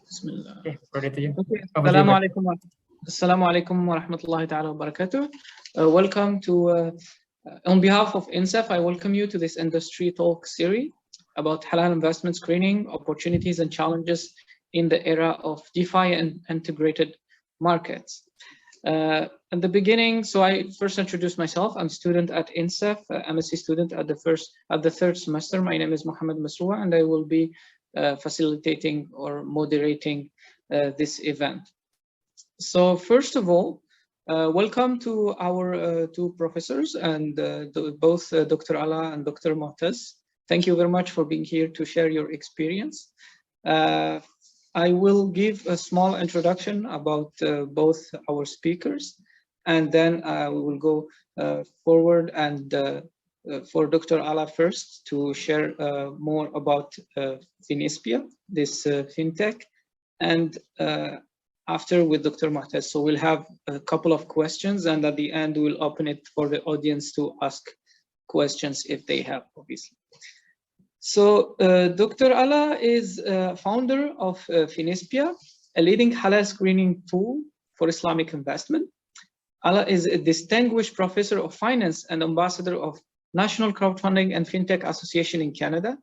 Bismillah. Okay, over to you. Okay. Over to you, Mike. Assalamu alaikum wa rahmatullahi ta'ala wa barakatuh. Welcome to, on behalf of INSEF, I welcome you to this industry talk series about halal investment screening, opportunities and challenges in the era of DeFi and integrated markets. At the beginning, so I first introduce myself. I'm a student at INSEF, MSc student at the third semester. My name is Mohammed Masroua, and I will be facilitating or moderating this event. So first of all, welcome to our two professors and both Dr. Ala and Dr. Mu'taz. Thank you very much for being here to share your experience. I will give a small introduction about both our speakers, and then we will go forward and for Dr. Ala first to share more about Finespia, this fintech, and after with Dr. Mu'taz. So we'll have a couple of questions, and at the end we'll open it for the audience to ask questions if they have, obviously. So Dr. Ala is founder of Finespia, a leading halal screening tool for Islamic investment. Ala is a distinguished professor of finance and ambassador of National Crowdfunding and Fintech Association in Canada.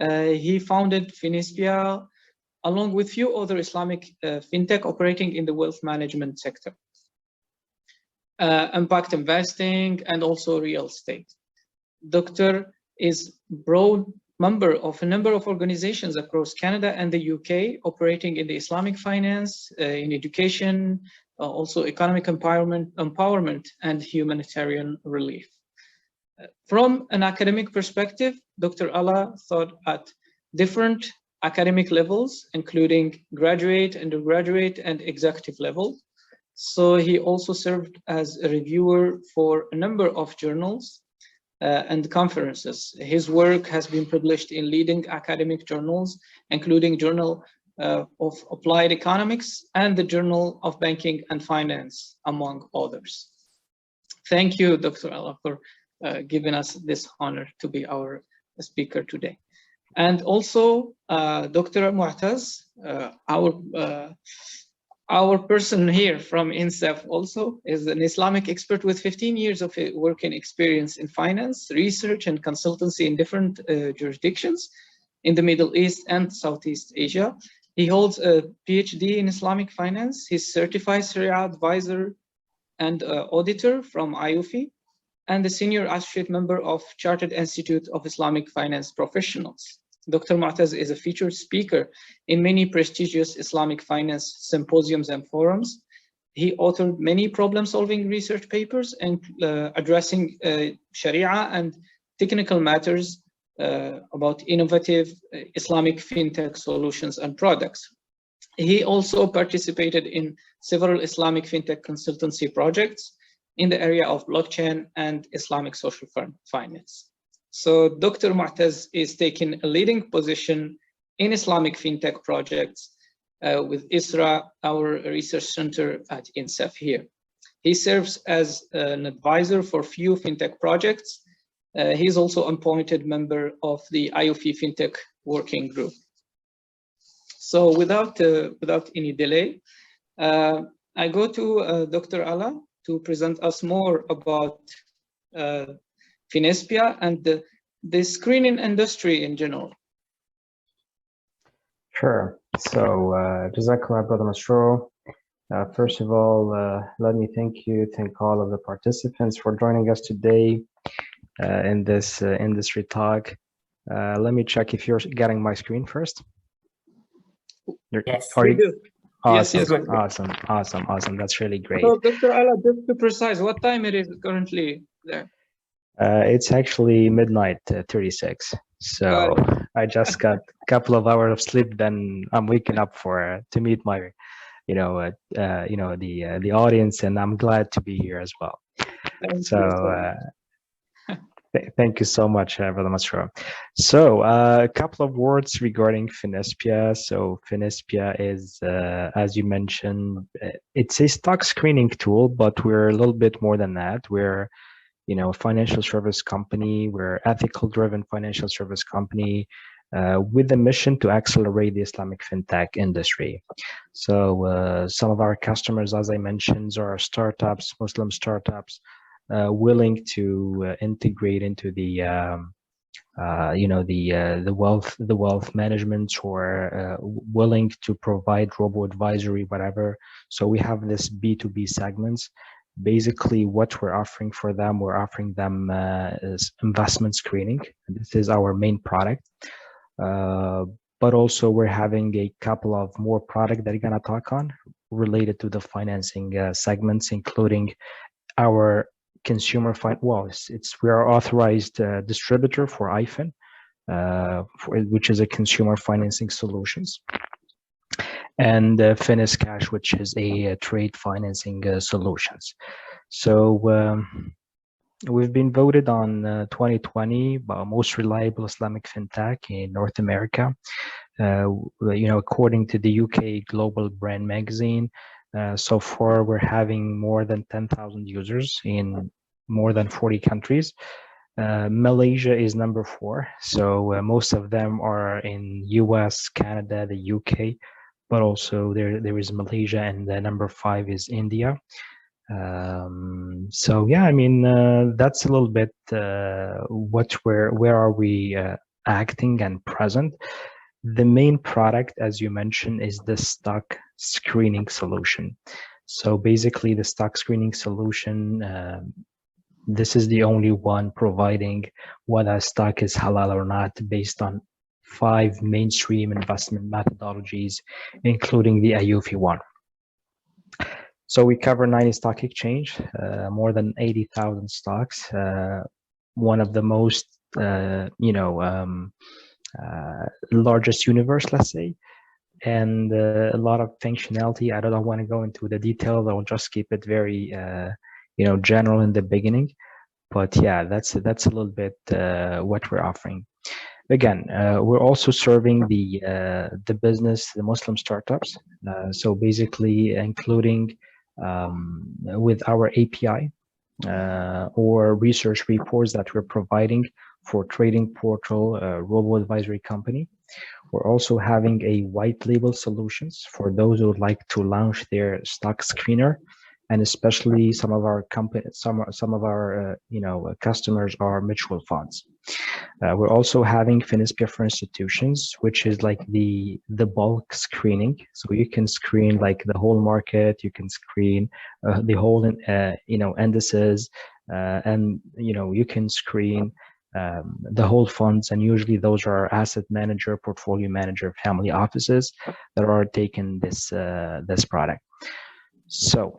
He founded Finespia along with few other Islamic fintech operating in the wealth management sector, impact investing, and also real estate. Dr. is broad member of a number of organizations across Canada and the UK operating in the Islamic finance, in education, also economic empowerment and humanitarian relief. From an academic perspective, Dr. Ala taught at different academic levels, including graduate, undergraduate, and executive level. So he also served as a reviewer for a number of journals and conferences. His work has been published in leading academic journals, including Journal of Applied Economics and the Journal of Banking and Finance, among others. Thank you, Dr. Ala, for giving us this honor to be our speaker today. And also Dr. Mu'taz, our person here from INSEF also is an Islamic expert with 15 years of working experience in finance, research, and consultancy in different jurisdictions in the Middle East and Southeast Asia. He holds a PhD in Islamic finance. He's certified Sharia advisor and auditor from IUFI, and a senior associate member of Chartered Institute of Islamic Finance Professionals. Dr. Mu'taz is a featured speaker in many prestigious Islamic finance symposiums and forums. He authored many problem-solving research papers and addressing Sharia and technical matters about innovative Islamic fintech solutions and products. He also participated in several Islamic fintech consultancy projects in the area of blockchain and Islamic social finance. So Dr. Mu'taz is taking a leading position in Islamic fintech projects with ISRA, our research center at INSEF here. He serves as an advisor for few fintech projects. He is also appointed member of the IUFI Fintech Working Group. So without any delay, I go to Dr. Ala to present us more about Finespia and the screening industry in general. Sure. So, Jazakallah, Brother Masroor. First of all, let me thank all of the participants for joining us today in this industry talk. Let me check if you're getting my screen first. Yes, we do. Awesome, yes. Awesome. That's really great. So, Dr. Ala, just to precise, what time it is currently there? It's actually midnight 36. So I just got a couple of hours of sleep. Then I'm waking up to meet my, the audience, and I'm glad to be here as well. Thank you so much, Brother Masroor. So a couple of words regarding Finespia. So Finespia is, as you mentioned, it's a stock screening tool, but we're a little bit more than that. We're a financial service company. We're ethical driven financial service company. with the mission to accelerate the Islamic fintech industry. So some of our customers, as I mentioned, are startups, Muslim startups, willing to integrate into the the wealth management, or willing to provide robo advisory, whatever. So we have this B2B segments. Basically, what we're offering for them, we're offering them is investment screening. This is our main product. But also we're having a couple of more products that we're gonna talk on related to the financing segments, including our consumer we are authorized distributor for IFIN, which is a consumer financing solutions, and Finiscash, which is a trade financing solutions. So we've been voted on 2020 most reliable Islamic fintech in North America. According to the UK Global Brand Magazine, so far we're having more than 10,000 users in more than 40 countries. Malaysia is number 4, so most of them are in US, Canada, the UK, but also there is Malaysia, and the number 5 is India. So yeah, I mean, that's a little bit where are we acting and present. The main product, as you mentioned, is the stock screening solution. So basically the stock screening solution, this is the only one providing whether a stock is halal or not, based on 5 mainstream investment methodologies, including the AYUFI one. So we cover 90 stock exchange, more than 80,000 stocks, one of the most, largest universe, let's say, and a lot of functionality. I don't want to go into the details. I'll just keep it very, general in the beginning. But yeah, that's a little bit what we're offering. Again, we're also serving the business, the Muslim startups. So basically, including with our API or research reports that we're providing for trading portal, robo advisory company. We're also having a white label solutions for those who would like to launch their stock screener, and especially some of our customers are mutual funds. We're also having Finispia for institutions, which is like the bulk screening. So you can screen like the whole market, you can screen the whole indices, and you can screen the whole funds, and usually those are asset manager, portfolio manager, family offices that are taking this product. So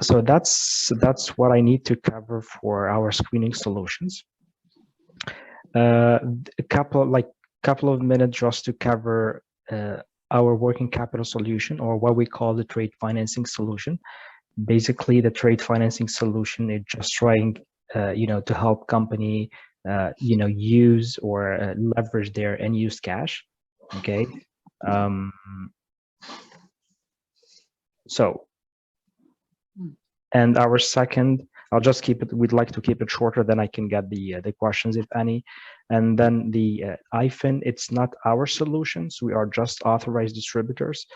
so that's what I need to cover for our screening solutions. A couple of minutes just to cover our working capital solution, or what we call the trade financing solution. Basically, the trade financing solution is just trying to help company use or leverage their unused cash. Okay. So, and our second, I'll just keep it, we'd like to keep it shorter, then I can get the questions if any. And then the IFIN, it's not our solutions, we are just authorized distributors.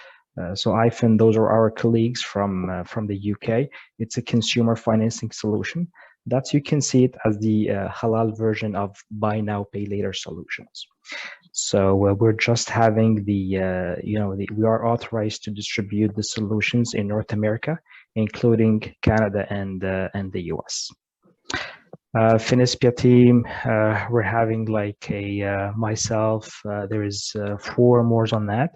So IFIN, those are our colleagues from the UK. It's a consumer financing solution. You can see it as the halal version of buy now, pay later solutions. So we're just having we are authorized to distribute the solutions in North America, including Canada and the US. Finispia team, we're having like myself, there is 4 more on that.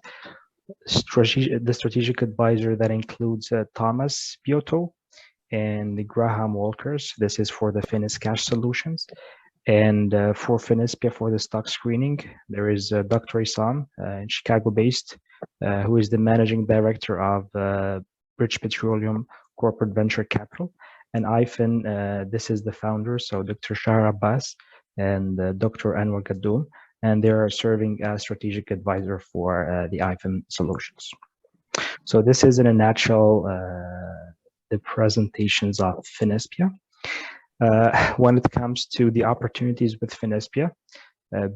The strategic advisor that includes Thomas Piotto and Graham Walkers. This is for the Finiscash solutions. And for Finispia, for the stock screening, there is Dr. Isam, Chicago-based, who is the managing director of British Petroleum Corporate Venture Capital. And IFIN, this is the founder, so Dr. Shahar Abbas and Dr. Anwar Gaddoum, and they are serving as strategic advisor for the IFIN solutions. So this is in a nutshell the presentations of Finispia. When it comes to the opportunities with Finispia,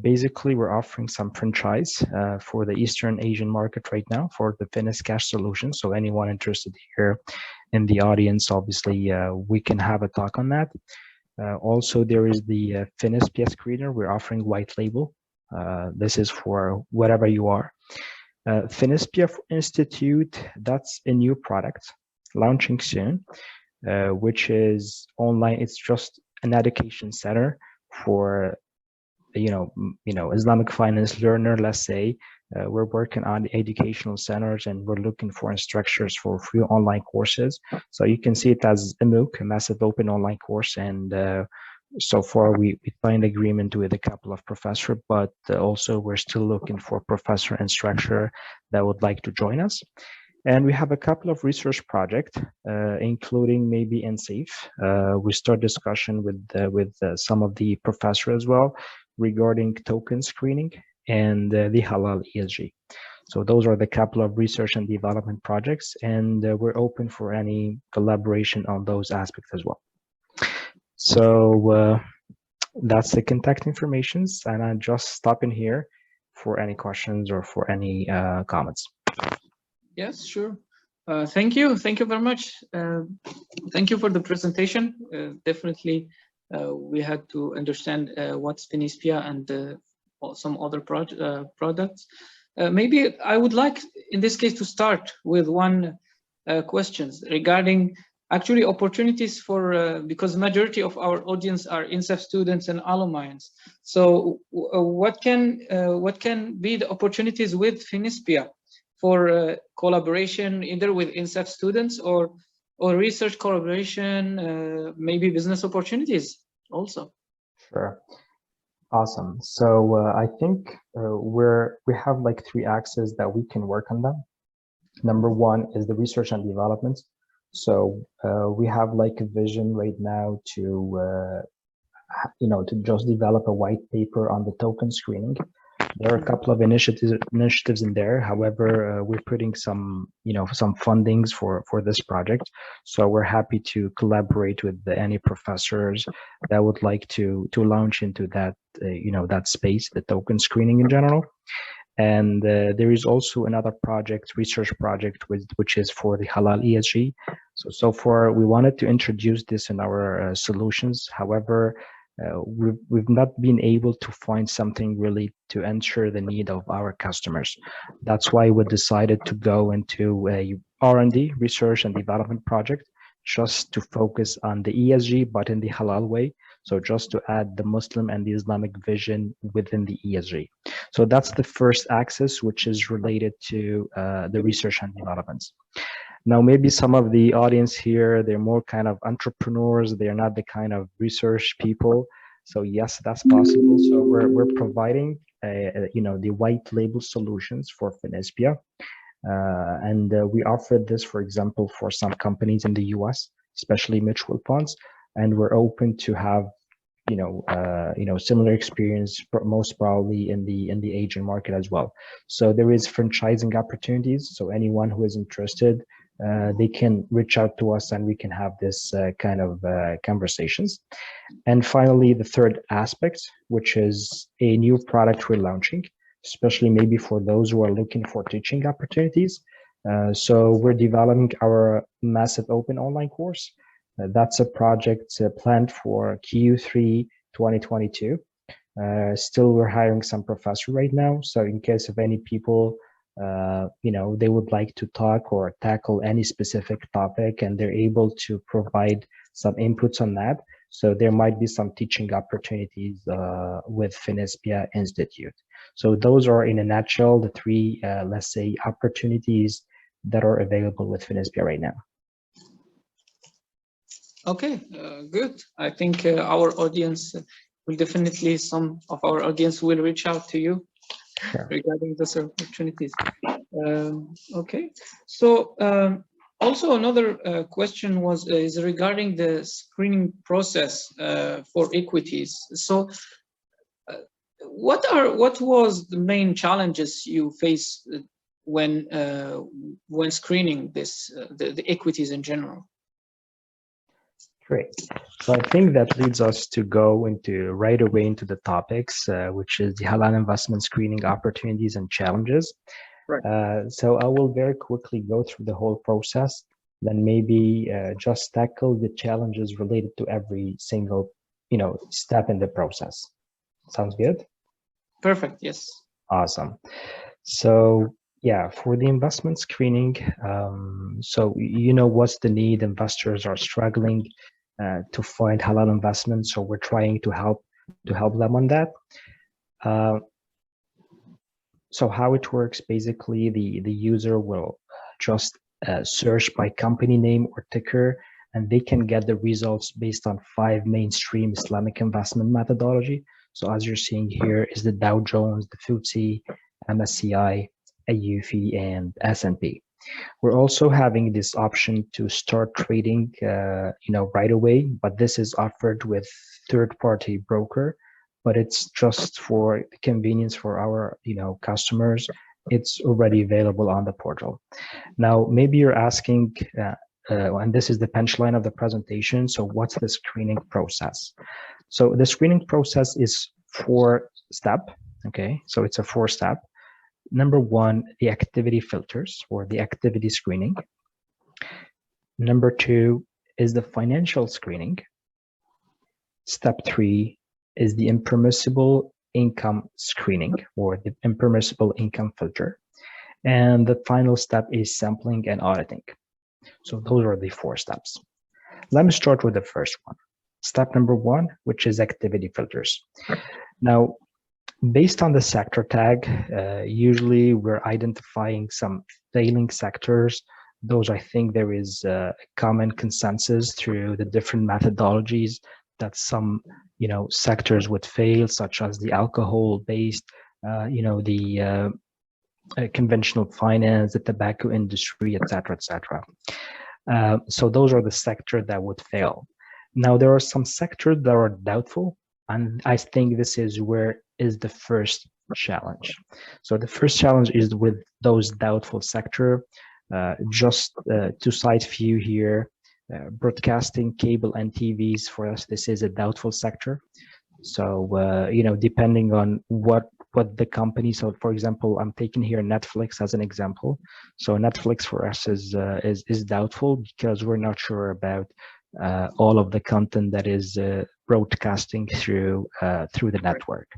Basically, we're offering some franchise for the Eastern Asian market right now for the Finis Cash solution. So anyone interested here in the audience, obviously, we can have a talk on that. Also, there is the Finis PS Screener. We're offering white label. This is for whatever you are. Finis PF Institute, that's a new product launching soon, which is online. It's just an education center for Islamic finance learner, let's say. We're working on educational centers and we're looking for instructors for free online courses. So you can see it as a MOOC, a massive open online course. And so far we signed agreement with a couple of professors, but also we're still looking for professor instructor that would like to join us. And we have a couple of research projects, including maybe NSAFE. We start discussion with some of the professors as well regarding token screening and the Halal ESG. So those are the couple of research and development projects, and we're open for any collaboration on those aspects as well. So that's the contact informations, and I'm just stopping here for any questions or for any comments. Yes, sure. Thank you. Thank you very much. Thank you for the presentation. Definitely, we had to understand what's Finispia and some other products. Maybe I would like, in this case, to start with one question regarding actually opportunities for, because majority of our audience are INSEF students and alumni. So what can be the opportunities with Finispia for collaboration either with INSEF students or research collaboration, maybe business opportunities also? Sure. Awesome. So I think we have like 3 axes that we can work on them. Number 1 is the research and development. So we have like a vision right now to to just develop a white paper on the token screening. There are a couple of initiatives in there. However, we're putting some some fundings for this project. So we're happy to collaborate with any professors that would like to launch into that that space, the token screening in general. And there is also another project, research project, which is for the Halal ESG. So far, we wanted to introduce this in our solutions. However, we've not been able to find something really to answer the need of our customers. That's why we decided to go into a R&D, research and development project, just to focus on the ESG, but in the Halal way. So just to add the Muslim and the Islamic vision within the ESG. So that's the first axis, which is related to the research and developments. Now, maybe some of the audience here, they're more kind of entrepreneurs. They're not the kind of research people. So yes, that's possible. So we're providing, the white label solutions for Finispia. And we offered this, for example, for some companies in the US, especially mutual funds. And we're open to have, similar experience, most probably in the Asian market as well. So there is franchising opportunities. So anyone who is interested, they can reach out to us and we can have this kind of conversations. And finally, the third aspect, which is a new product we're launching, especially maybe for those who are looking for teaching opportunities. So we're developing our massive open online course. That's a project planned for Q3 2022. Still, we're hiring some professor right now. So in case of any people, they would like to talk or tackle any specific topic and they're able to provide some inputs on that. So there might be some teaching opportunities with Finispia Institute. So those are in a nutshell, the 3, let's say, opportunities that are available with Finispia right now. Okay, good. I think our audience will definitely, some of our audience will reach out to you regarding those opportunities. Okay, so also another question is regarding the screening process for equities. So what was the main challenges you face when screening the equities in general? Great. So I think that leads us to go into right away into the topics, which is the halal investment screening opportunities and challenges. Right. So I will very quickly go through the whole process, then maybe just tackle the challenges related to every single, step in the process. Sounds good? Perfect. Yes. Awesome. So yeah, for the investment screening, so what's the need? Investors are struggling to find halal investments, so we're trying to help them on that. Uh, so how it works, basically, the user will just search by company name or ticker, and they can get the results based on 5 mainstream Islamic investment methodology. So as you're seeing here is the Dow Jones, the FTSE, MSCI, AUFI, and S&P. We're also having this option to start trading, right away, but this is offered with third-party broker, but it's just for convenience for our, customers. It's already available on the portal. Now, maybe you're asking, and this is the punchline of the presentation. So what's the screening process? So the screening process is 4-step. Okay, so it's a 4-step. Number 1, the activity filters or the activity screening. Number 2 is the financial screening. Step 3 is the impermissible income screening or the impermissible income filter. And the final step is sampling and auditing. So those are the 4 steps. Let me start with the first one. Step number 1, which is activity filters. Now, based on the sector tag, usually we're identifying some failing sectors. Those, I think there is a common consensus through the different methodologies that some, sectors would fail, such as the alcohol-based, the conventional finance, the tobacco industry, etc., etc. So those are the sectors that would fail. Now, there are some sectors that are doubtful, and I think this is where is the first challenge. So the first challenge is with those doubtful sector. Just to cite few here, broadcasting, cable, and TVs, for us, this is a doubtful sector. So, depending on what the company, so for example, I'm taking here Netflix as an example. So Netflix for us is doubtful because we're not sure about all of the content that is broadcasting through the network.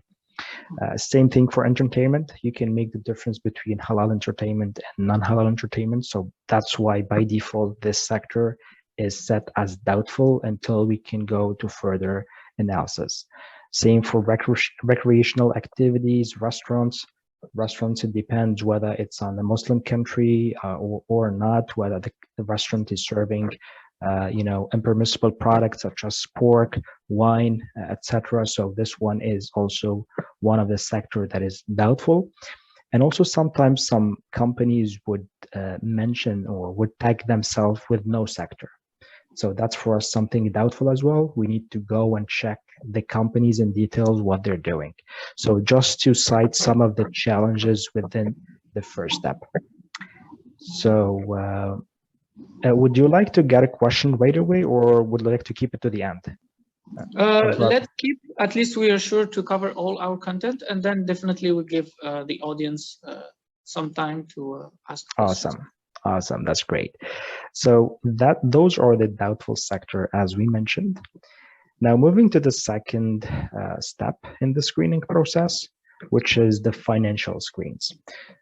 Same thing for entertainment. You can make the difference between halal entertainment and non-halal entertainment. So that's why by default, this sector is set as doubtful until we can go to further analysis. Same for recreational activities, restaurants. Restaurants, it depends whether it's on a Muslim country or not, whether the restaurant is serving impermissible products such as pork, wine, etc. So this one is also one of the sector that is doubtful. And also sometimes some companies would mention or would tag themselves with no sector. So that's for us something doubtful as well. We need to go and check the companies in details, what they're doing. So just to cite some of the challenges within the first step. So would you like to get a question right away, or would you like to keep it to the end? Let's keep, at least we are sure to cover all our content, and then definitely we give the audience some time to ask questions. Awesome, that's great. So those are the doubtful sector, as we mentioned. Now moving to the second step in the screening process, which is the financial screens.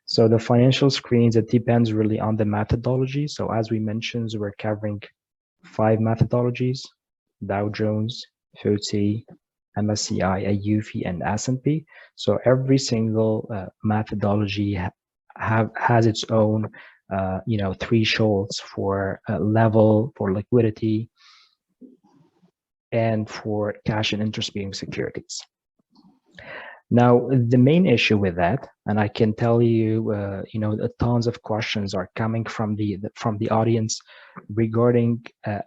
So the financial screens, it depends really on the methodology. So as we mentioned, we're covering 5 methodologies: Dow Jones, FTSE, MSCI, AUFI, and S&P. So every single methodology has its own thresholds for level, for liquidity, and for cash and interest-bearing securities. Now, the main issue with that, and I can tell you, tons of questions are coming from the audience regarding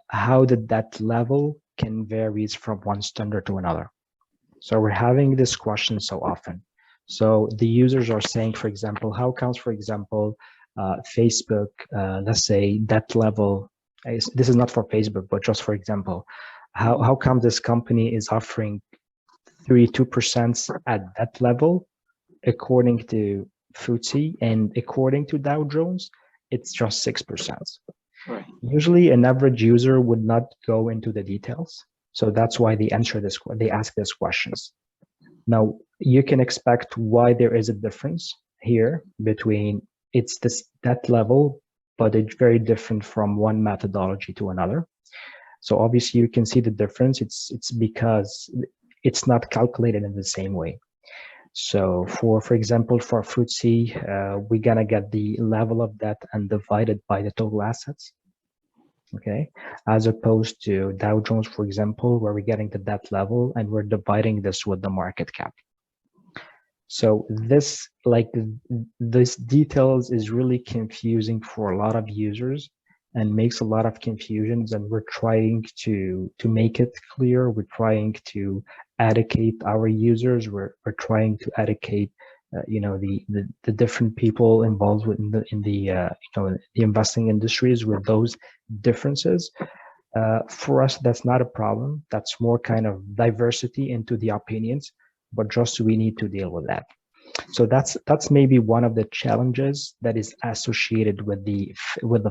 how that level can vary from one standard to another. So we're having this question so often. So the users are saying, for example, how comes, for example, Facebook, let's say, debt level This is not for Facebook, but just for example, how come this company is offering 32% at that level according to FTSE, and according to Dow Jones, it's just 6%. Right. Usually an average user would not go into the details. So that's why they ask these questions. Now you can expect why there is a difference here between that level, but it's very different from one methodology to another. So obviously you can see the difference. It's because it's not calculated in the same way. So for example, for FTSE, we're gonna get the level of debt and divide it by the total assets. Okay, as opposed to Dow Jones, for example, where we're getting the debt level and we're dividing this with the market cap. So this details is really confusing for a lot of users and makes a lot of confusions, and we're trying to make it clear. We're trying to educate our users. We're trying to educate the different people involved in the investing industries with those differences. For us, that's not a problem. That's more kind of diversity into the opinions, but just we need to deal with that. So that's maybe one of the challenges that is associated with the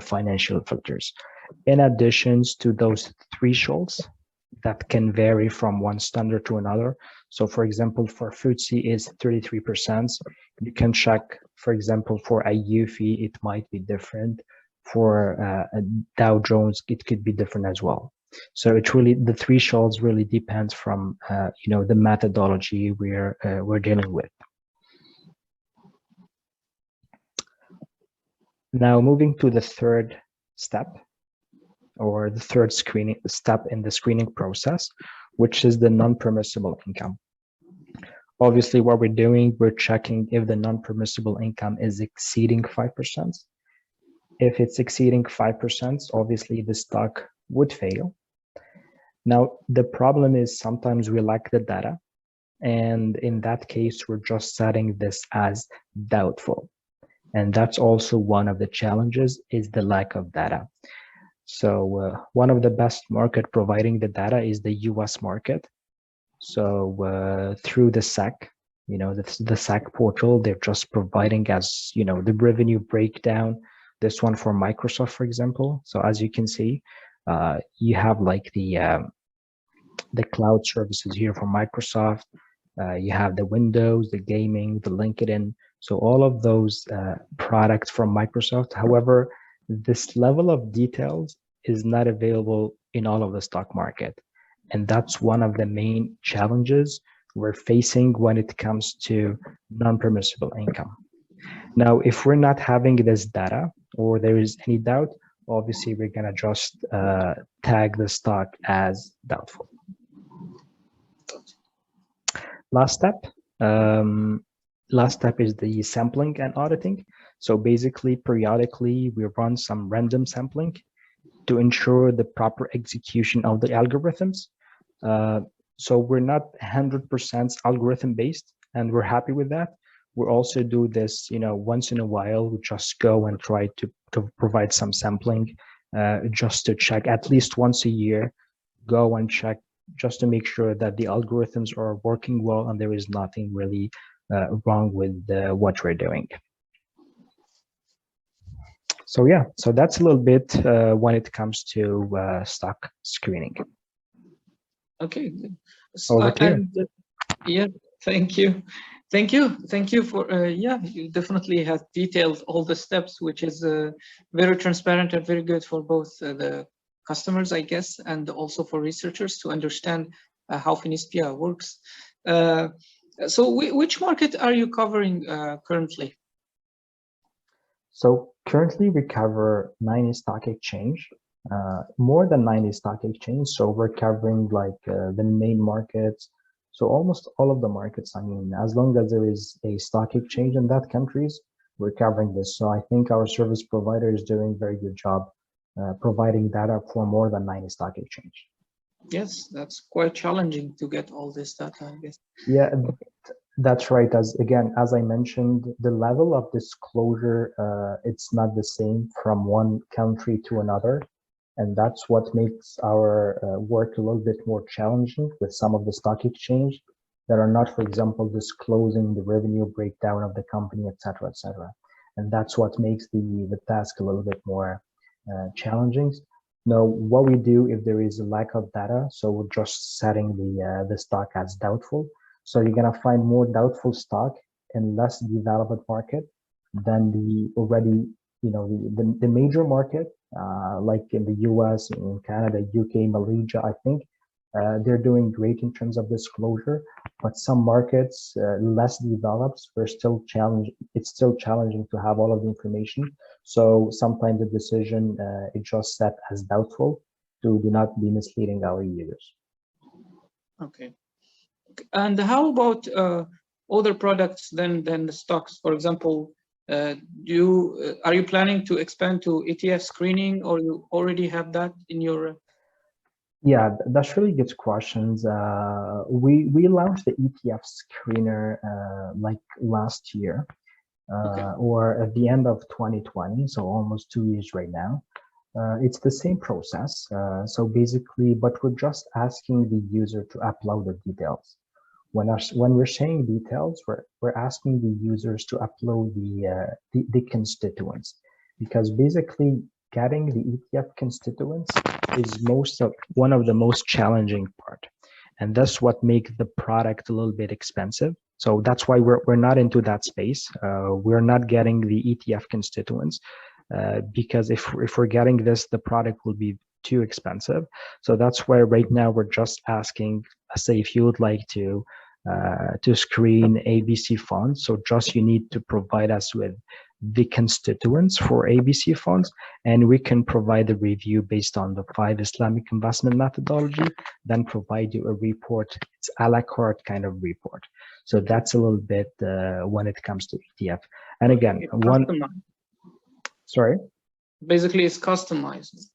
financial filters. In addition to those thresholds that can vary from one standard to another. So for example, for FTSE is 33%. You can check, for example, for a UFI, it might be different. For a Dow Jones, it could be different as well. So it really, the thresholds really depends from the methodology we're dealing with. Now moving to the third step, or the third screening step in the screening process, which is the non-permissible income. Obviously, what we're doing, we're checking if the non-permissible income is exceeding 5%. If it's exceeding 5%, obviously the stock would fail. Now, the problem is sometimes we lack the data, and in that case, we're just setting this as doubtful. And that's also one of the challenges, is the lack of data. So one of the best market providing the data is the US market. So through the SEC, the SEC portal, they're just providing us, the revenue breakdown. This one for Microsoft, for example. So as you can see, you have like the cloud services here for Microsoft. You have the Windows, the gaming, the LinkedIn. So all of those products from Microsoft. However, this level of details is not available in all of the stock market. And that's one of the main challenges we're facing when it comes to non-permissible income. Now, if we're not having this data, or there is any doubt, obviously we're gonna just tag the stock as doubtful. Last step is the sampling and auditing. So basically, periodically, we run some random sampling to ensure the proper execution of the algorithms. So we're not 100% algorithm based, and we're happy with that. We also do this, once in a while. We just go and try to provide some sampling, just to check at least once a year. Go and check just to make sure that the algorithms are working well and there is nothing really wrong with what we're doing. So yeah, so that's a little bit when it comes to stock screening. Okay. So, yeah, thank you for you definitely have detailed all the steps, which is very transparent and very good for both the customers, I guess, and also for researchers to understand how Finistia works. So which market are you covering currently? So currently we cover 90 stock exchange, more than 90 stock exchange. So we're covering like the main markets. So almost all of the markets, I mean, as long as there is a stock exchange in that countries, we're covering this. So I think our service provider is doing a very good job providing data for more than 90 stock exchange. Yes, that's quite challenging to get all this data, I guess. Yeah, that's right. As I mentioned, the level of disclosure, it's not the same from one country to another. And that's what makes our work a little bit more challenging with some of the stock exchange that are not, for example, disclosing the revenue breakdown of the company, et cetera, et cetera. And that's what makes the task a little bit more challenging. Now, what we do if there is a lack of data, so we're just setting the stock as doubtful. So you're gonna find more doubtful stock in less developed market than the already, the major market, like in the US, in Canada, UK, Malaysia, I think they're doing great in terms of disclosure, but some markets less developed, we're still challenged. It's still challenging to have all of the information. So sometimes the decision is just set as doubtful to do not be misleading our users. Okay. And how about other products than the stocks? For example, are you planning to expand to ETF screening, or you already have that in your? Yeah, that's really good questions. We launched the ETF screener like last year, Okay. or at the end of 2020, so almost 2 years right now. It's the same process. So basically, but we're just asking the user to upload the details. When we're saying details, we're asking the users to upload the constituents, because basically getting the ETF constituents is one of the most challenging part, and that's what makes the product a little bit expensive. So that's why we're not into that space. We're not getting the ETF constituents because if we're getting this, the product will be too expensive. So that's why right now we're just asking, say, if you would like to screen ABC funds, so just you need to provide us with the constituents for ABC funds, and we can provide a review based on the 5 Islamic investment methodology, then provide you a report. It's a la carte kind of report. So that's a little bit when it comes to ETF. And again, sorry? Basically, it's customized.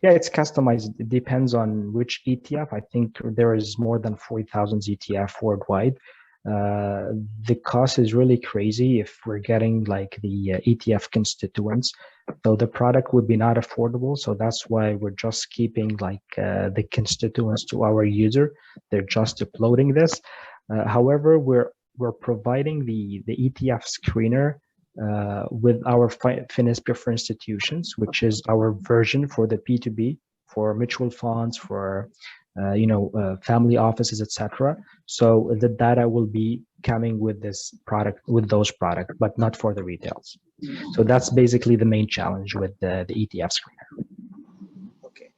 Yeah, it's customized. It depends on which ETF. I think there is more than 40,000 ETF worldwide. The cost is really crazy if we're getting like the ETF constituents. So the product would be not affordable. So that's why we're just keeping like the constituents to our user. They're just uploading this. However, we're providing the ETF screener with our Finispe for institutions, which is our version for the P2B, for mutual funds, for family offices, etc. So the data will be coming with this product, with those products, but not for the retails. So that's basically the main challenge with the ETF screener. Okay,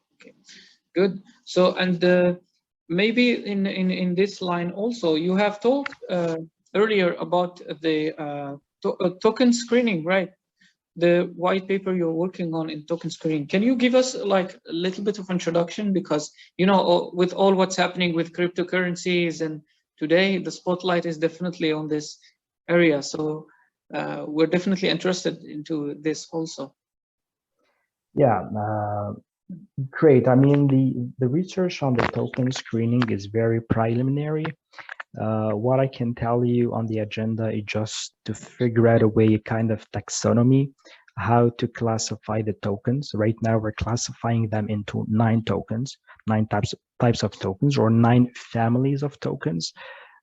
good. So, and maybe in this line also, you have talked earlier about the token screening, right? The white paper you're working on in token screening. Can you give us like a little bit of introduction? Because, with all what's happening with cryptocurrencies, and today the spotlight is definitely on this area. So we're definitely interested into this also. Yeah, great. I mean, the research on the token screening is very preliminary. What I can tell you on the agenda is just to figure out a way, kind of taxonomy, how to classify the tokens. Right now, we're classifying them into 9 tokens, 9 types of tokens, or 9 families of tokens.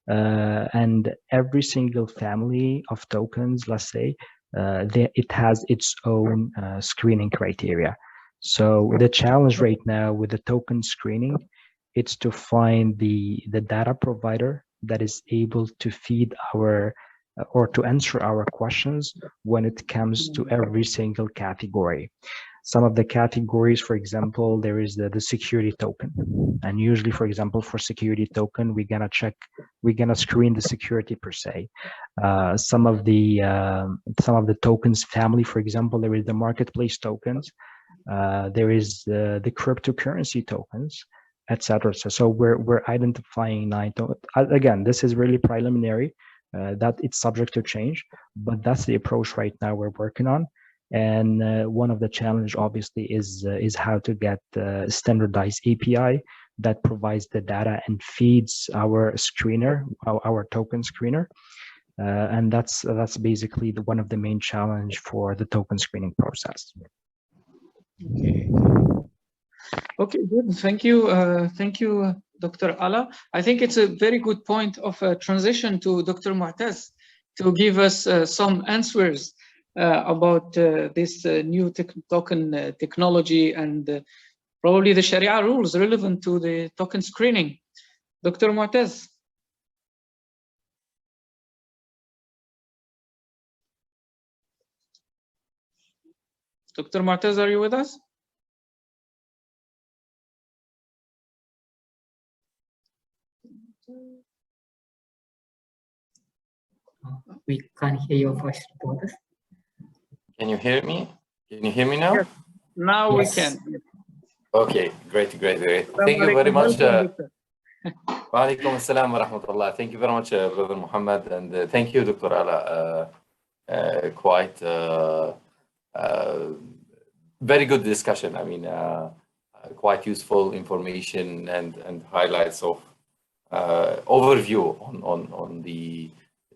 And every single family of tokens, let's say, it has its own screening criteria. So the challenge right now with the token screening, it's to find the data provider that is able to feed our or to answer our questions when it comes to every single category. Some of the categories, for example, there is the security token. And usually, for example, for security token, we're gonna screen the security per se. Some of the tokens family, for example, there is the marketplace tokens. There is the cryptocurrency tokens, etc. So we're identifying 9 tokens. Again, this is really preliminary. That it's subject to change, but that's the approach right now we're working on. And one of the challenge, obviously, is how to get standardized API that provides the data and feeds our screener, our token screener. And that's basically one of the main challenge for the token screening process. Okay. Okay, good. Thank you. Thank you, Dr. Ala. I think it's a very good point of transition to Dr. Mu'taz to give us some answers about this new token technology and probably the Sharia rules relevant to the token screening. Dr. Mu'taz. Dr. Mu'taz, are you with us? We can't hear your voice, Reporters. Can you hear me? Can you hear me now? Yes. Now Yes. we can. Okay, great. Thank you very much. Welcome, Wa alaikum assalam wa rahmatullah. Thank you very much, Brother Muhammad, and thank you, Dr. Ala. Quite very good discussion. I mean, quite useful information and highlights of overview on the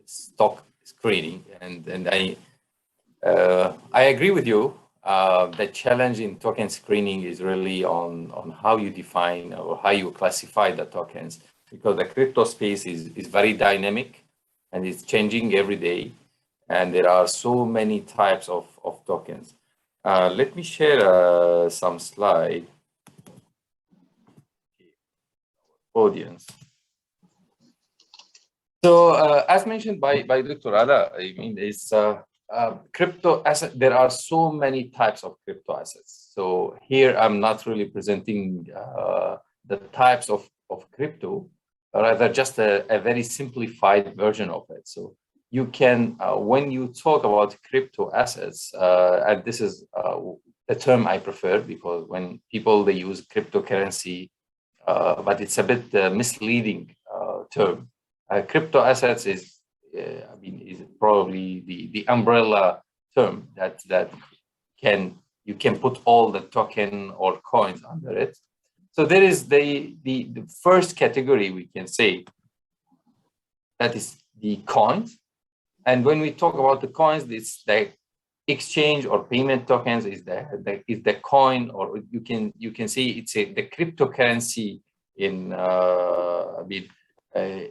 stock screening, and I agree with you. The challenge in token screening is really on how you define or how you classify the tokens, because the crypto space is very dynamic and it's changing every day, and there are so many types of tokens. Let me share some slide. Audience. So as mentioned by Dr. Ala, I mean, it's crypto asset. There are so many types of crypto assets. So here I'm not really presenting the types of crypto, rather just a very simplified version of it. So you can, when you talk about crypto assets, and this is a term I prefer, because when people, they use cryptocurrency, but it's a bit misleading term. Crypto assets is probably the umbrella term that you can put all the token or coins under it. So there is the first category, we can say, that is the coins. And when we talk about the coins, it's the exchange or payment tokens is the coin, or you can see it's the cryptocurrency in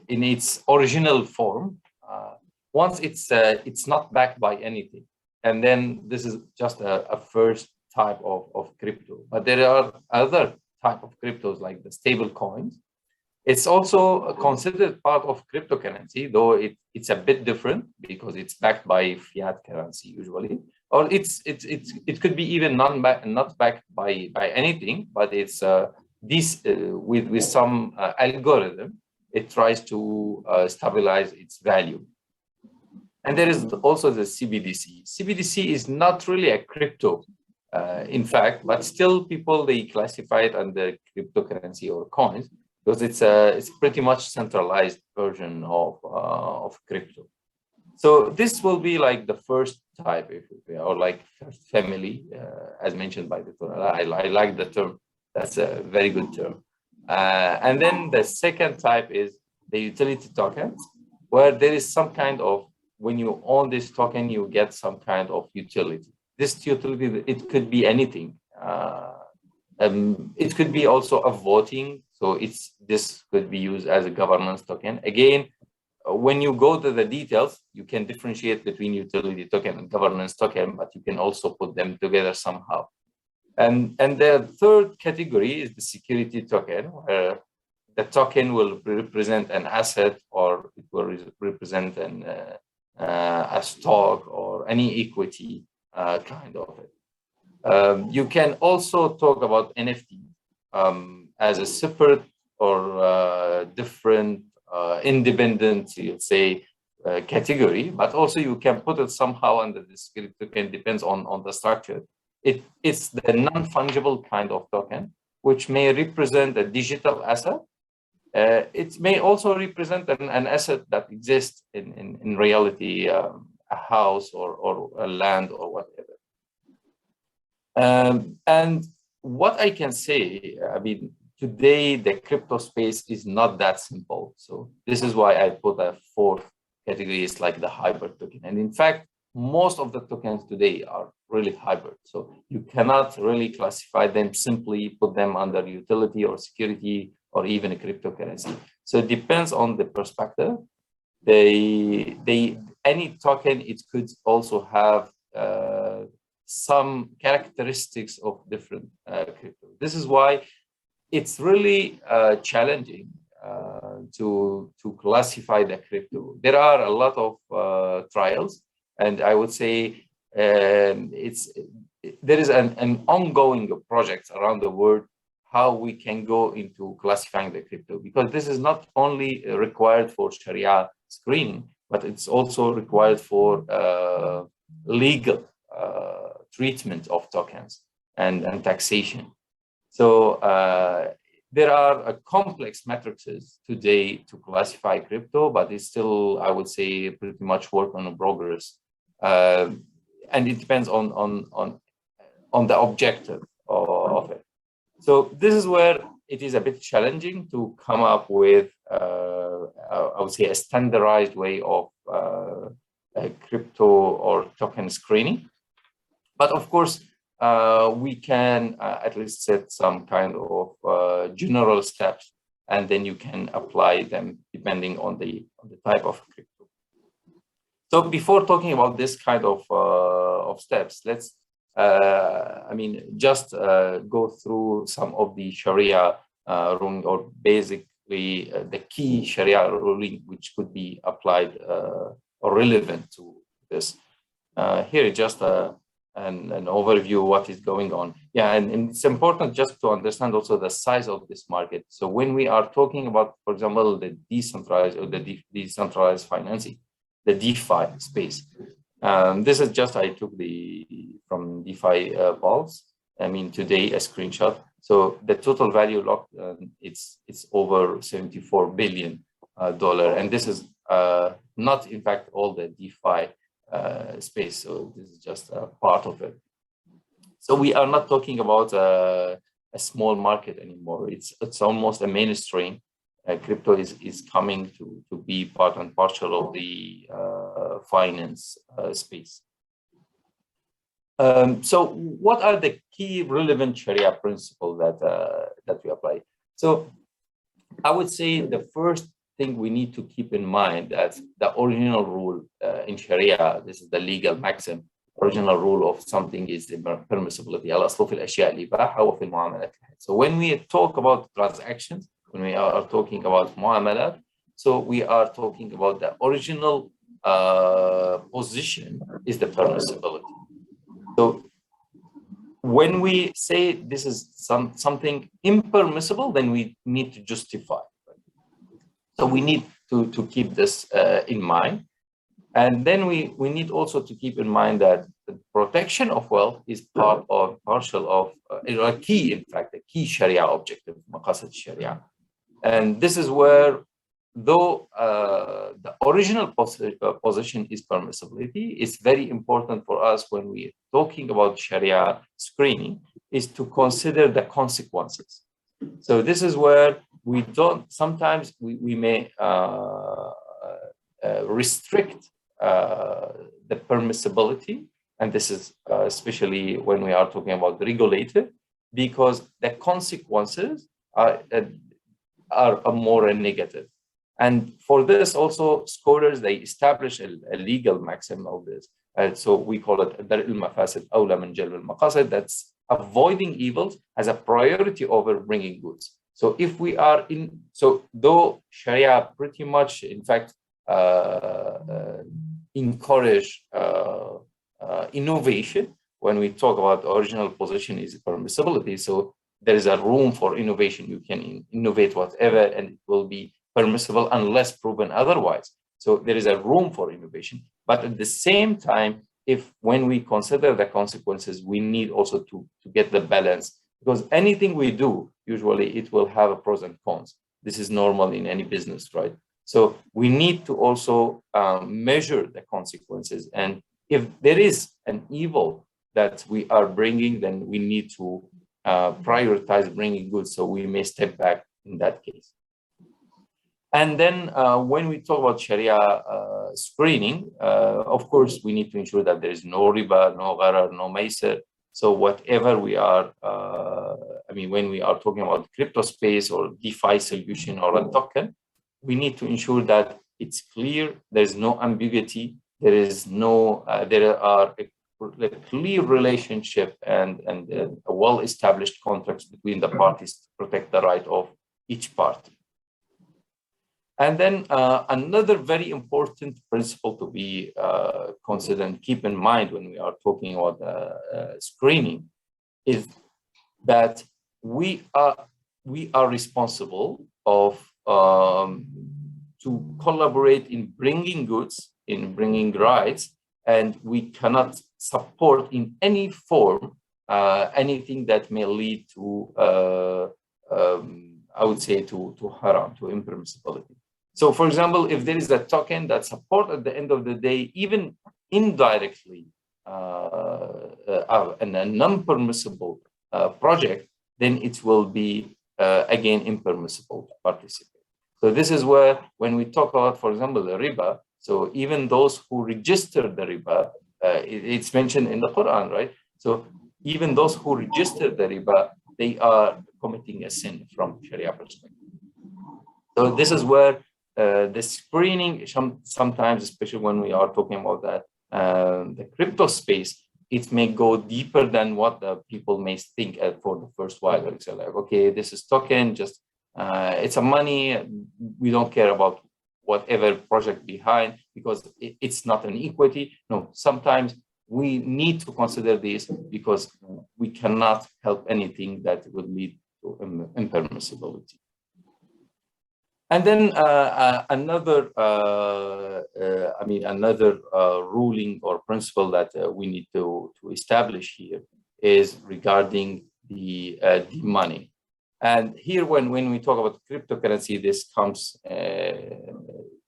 in its original form. Once it's not backed by anything, and then this is just a first type of crypto. But there are other type of cryptos like the stable coins. It's also considered part of cryptocurrency, though it's a bit different because it's backed by fiat currency usually, or it could be even not backed by anything, but it's with some algorithm. It tries to stabilize its value. And there is also the CBDC. CBDC is not really a crypto, in fact, but still people, they classify it under cryptocurrency or coins, because it's pretty much centralized version of crypto. So this will be like the first type, or like first family, as mentioned by the term. I like the term. That's a very good term. And then the second type is the utility tokens, where there is some kind of, when you own this token, you get some kind of utility. This utility, it could be anything. It could be also a voting. So this could be used as a governance token. Again, when you go to the details, you can differentiate between utility token and governance token, but you can also put them together somehow. And the third category is the security token, where the token will represent an asset, or it will represent a stock or any equity kind of it. You can also talk about NFT as a separate or different independent, you'd say, category, but also you can put it somehow under the security token, depends on the structure. It's the non-fungible kind of token, which may represent a digital asset. It may also represent an asset that exists in reality, a house or a land or whatever. And what I can say, I mean, today the crypto space is not that simple. So this is why I put a fourth category, is like the hybrid token. And in fact, most of the tokens today are really hybrid. So you cannot really classify them, simply put them under utility or security or even a cryptocurrency. So it depends on the perspective. Any token, it could also have some characteristics of different crypto. This is why it's really challenging to classify the crypto. There are a lot of trials, and I would say there is an ongoing project around the world how we can go into classifying the crypto, because this is not only required for Sharia screening, but it's also required for legal treatment of tokens and taxation. So there are complex matrices today to classify crypto, but it's still, I would say, pretty much work on progress. And it depends on the objective of it. So this is where it is a bit challenging to come up with, I would say, a standardized way of crypto or token screening. But of course, we can at least set some kind of general steps, and then you can apply them depending on the type of crypto. So before talking about this kind of steps, let's just go through some of the Sharia ruling, or basically the key Sharia ruling which could be applied or relevant to this. Here is just an overview of what is going on. Yeah, and it's important just to understand also the size of this market. So when we are talking about, for example, the decentralized or the decentralized financing, the DeFi space. This is just, I took from DeFi Pulse, today a screenshot. So the total value locked, it's over $74 billion. And this is not, in fact, all the DeFi space. So this is just a part of it. So we are not talking about a small market anymore. It's almost a mainstream. Crypto is coming to be part and parcel of the finance space. So what are the key relevant Sharia principles that we apply? So I would say the first thing we need to keep in mind that the original rule in Sharia, this is the legal maxim, original rule of something is the permissibility. So when we talk about transactions, when we are talking about mu'amalat, so we are talking about the original position is the permissibility. So when we say this is something impermissible, then we need to justify. So we need to keep this in mind. And then we need also to keep in mind that the protection of wealth is part of, partial of, a key, in fact, a key Sharia objective, maqasid Sharia. And this is where, though the original position is permissibility, it's very important for us when we're talking about Sharia screening is to consider the consequences. So this is where we don't, sometimes we may restrict the permissibility, and this is especially when we are talking about the regulated, because the consequences are more negative. And for this also, scholars, they establish a legal maxim of this. So we call it dar al-mafasid awla min jalb al-maqasid. That's avoiding evils as a priority over bringing goods. So if we are in, so though Sharia pretty much, in fact, encourage innovation, when we talk about the original position is permissibility. So there is a room for innovation. You can innovate whatever, and it will be permissible unless proven otherwise. So there is a room for innovation. But at the same time, when we consider the consequences, we need also to get the balance, because anything we do, usually it will have a pros and cons. This is normal in any business, right? So we need to also measure the consequences. And if there is an evil that we are bringing, then we need to prioritize bringing goods. So we may step back in that case. And then when we talk about Sharia screening, of course, we need to ensure that there is no riba, no gharar, no maisir. So whatever we are, when we are talking about crypto space or DeFi solution or a token, we need to ensure that it's clear, there's no ambiguity, there are a clear relationship and a well-established contracts between the parties to protect the right of each party. And then another very important principle to be considered and keep in mind when we are talking about screening is that we are responsible of to collaborate in bringing goods, in bringing rights, and we cannot support in any form anything that may lead to, I would say, to haram, to impermissibility. So, for example, if there is a token that supports at the end of the day, even indirectly, a non-permissible project, then it will be, again, impermissible to participate. So this is where, when we talk about, for example, the riba, so even those who register the riba, it's mentioned in the Quran, right? So even those who register the riba, they are committing a sin from Sharia perspective. So this is where the screening, sometimes, especially when we are talking about that, the crypto space, it may go deeper than what the people may think for the first while. It's like, okay, this is token, just it's a money. We don't care about whatever project behind because it's not an equity. No, sometimes we need to consider this because we cannot help anything that would lead to impermissibility. And then another ruling or principle that we need to establish here is regarding the money. And here, when we talk about cryptocurrency, this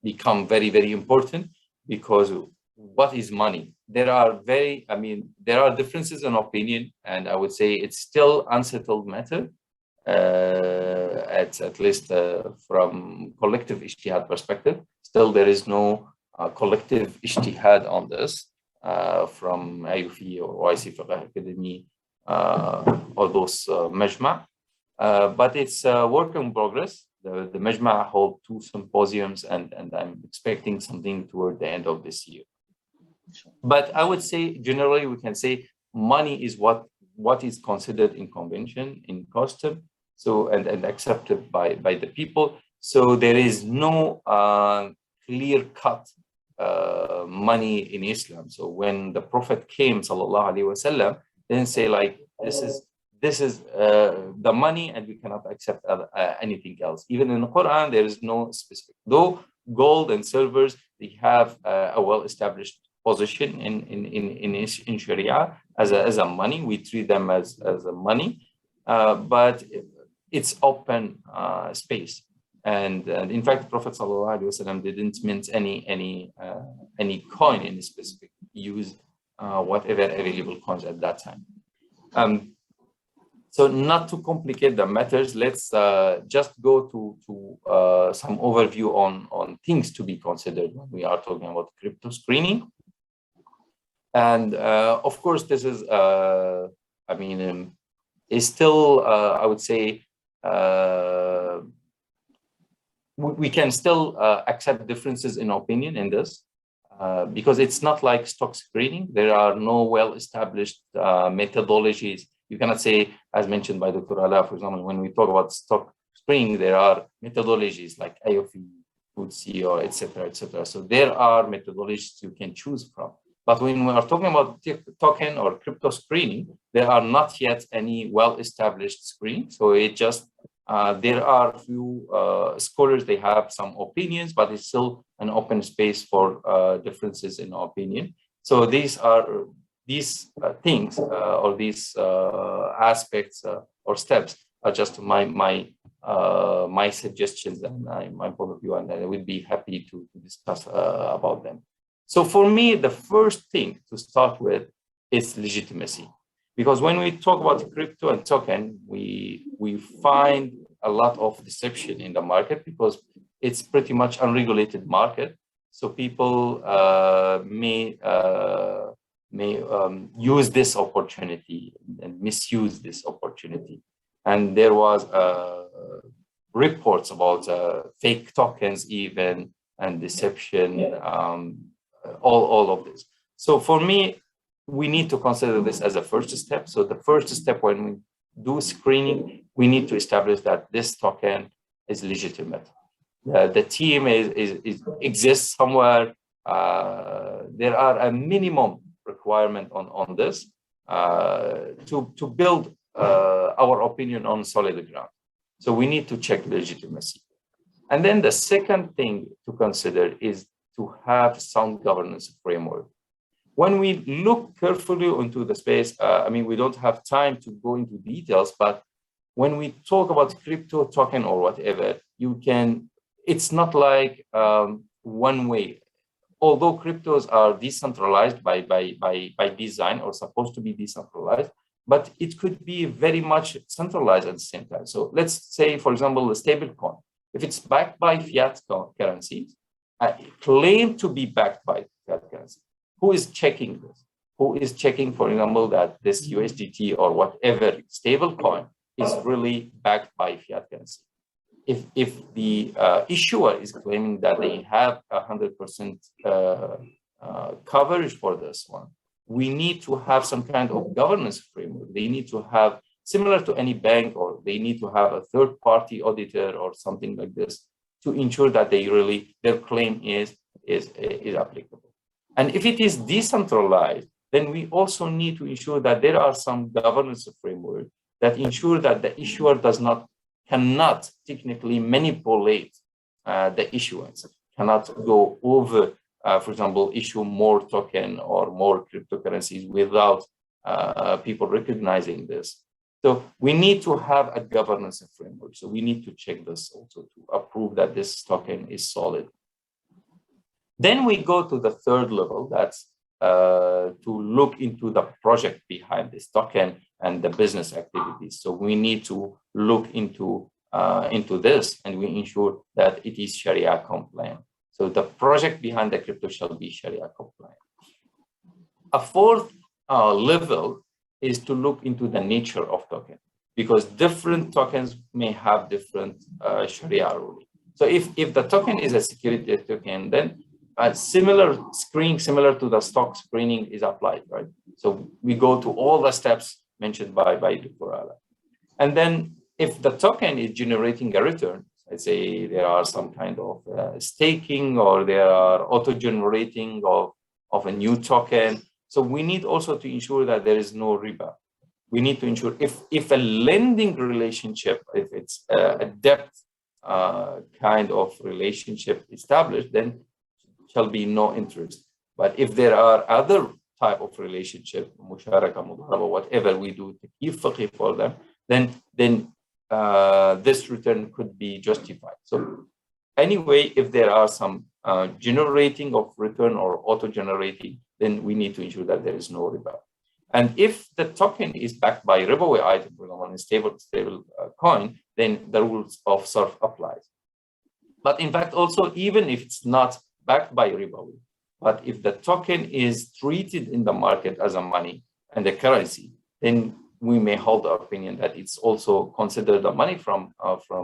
become very, very important, because what is money? There are differences in opinion, and I would say it's still unsettled matter. At least from collective ijtihad perspective, still there is no collective ijtihad on this from AUFI or YC Fiqh Academy or those majma'. But it's a work in progress. The majma' hold 2 symposiums, and I'm expecting something toward the end of this year. But I would say generally we can say money is what is considered in convention, in custom, so and accepted by the people. So there is no clear-cut money in Islam. So when the Prophet came, sallallahu alaihi wasallam, didn't say like this is the money, and we cannot accept anything else. Even in the Quran, there is no specific. Though gold and silvers, they have a well-established position in Sharia as a money. We treat them as a money, but it's open space. And in fact, the Prophet ﷺ didn't mint any coin in specific. He used whatever available coins at that time. So not to complicate the matters, let's just go to some overview on things to be considered when we are talking about crypto screening. And of course, this is, is still, I would say, we can still accept differences in opinion in this, because it's not like stock screening. There are no well-established methodologies. You cannot say, as mentioned by Dr. Ala, for example, when we talk about stock screening, there are methodologies like AOFI, FTSE, or et cetera, et cetera. So there are methodologies you can choose from. But when we are talking about token or crypto screening, there are not yet any well-established screen. So it just, there are a few scholars, they have some opinions, but it's still an open space for differences in opinion. So these things or these aspects or steps are just my suggestions and my point of view, and I would be happy to discuss about them. So for me, the first thing to start with is legitimacy, because when we talk about crypto and token, we find a lot of deception in the market, because it's pretty much unregulated market. So people may use this opportunity and misuse this opportunity. And there was reports about fake tokens even, and deception, all of this. So for me, we need to consider this as a first step. So the first step when we do screening, we need to establish that this token is legitimate. The team exists somewhere. There are a minimum requirement on this to build our opinion on solid ground. So we need to check legitimacy. And then the second thing to consider is to have sound governance framework. When we look carefully into the space, I mean, we don't have time to go into details, but when we talk about crypto token or whatever, it's not like one way. Although cryptos are decentralized by design, or supposed to be decentralized, but it could be very much centralized at the same time. So let's say, for example, the stable coin. If it's backed by fiat currencies, claim to be backed by fiat currency, who is checking this? Who is checking, for example, that this USDT or whatever stable coin is really backed by fiat currency? If the issuer is claiming that they have 100% coverage for this one, we need to have some kind of governance framework. They need to have, similar to any bank, or they need to have a third-party auditor or something like this to ensure that their claim is applicable. And if it is decentralized, then we also need to ensure that there are some governance framework that ensure that the issuer cannot technically manipulate the issuance, cannot go over, for example, issue more token or more cryptocurrencies without people recognizing this. So we need to have a governance framework. So we need to check this also to approve that this token is solid. Then we go to the third level, that's to look into the project behind this token and the business activities. So we need to look into this, and we ensure that it is Sharia compliant. So the project behind the crypto shall be Sharia compliant. A fourth level is to look into the nature of token, because different tokens may have different Sharia ruling. So if the token is a security token, then a similar screening, similar to the stock screening, is applied, right? So we go to all the steps mentioned by Dr. Ala. And then if the token is generating a return, let's say there are some kind of staking, or there are auto-generating of a new token. So we need also to ensure that there is no riba. We need to ensure if a lending relationship, if it's a debt kind of relationship established, then shall be no interest. But if there are other type of relationship, musharaka, mudaraba, whatever we do to keep fiqh for them, then this return could be justified. So anyway, if there are some generating of return or auto-generating, then we need to ensure that there is no riba. And if the token is backed by ribawi item, for example, a stable coin, then the rules of SARF applies. But in fact, also, even if it's not backed by ribawi, but if the token is treated in the market as a money and a currency, then we may hold the opinion that it's also considered a money from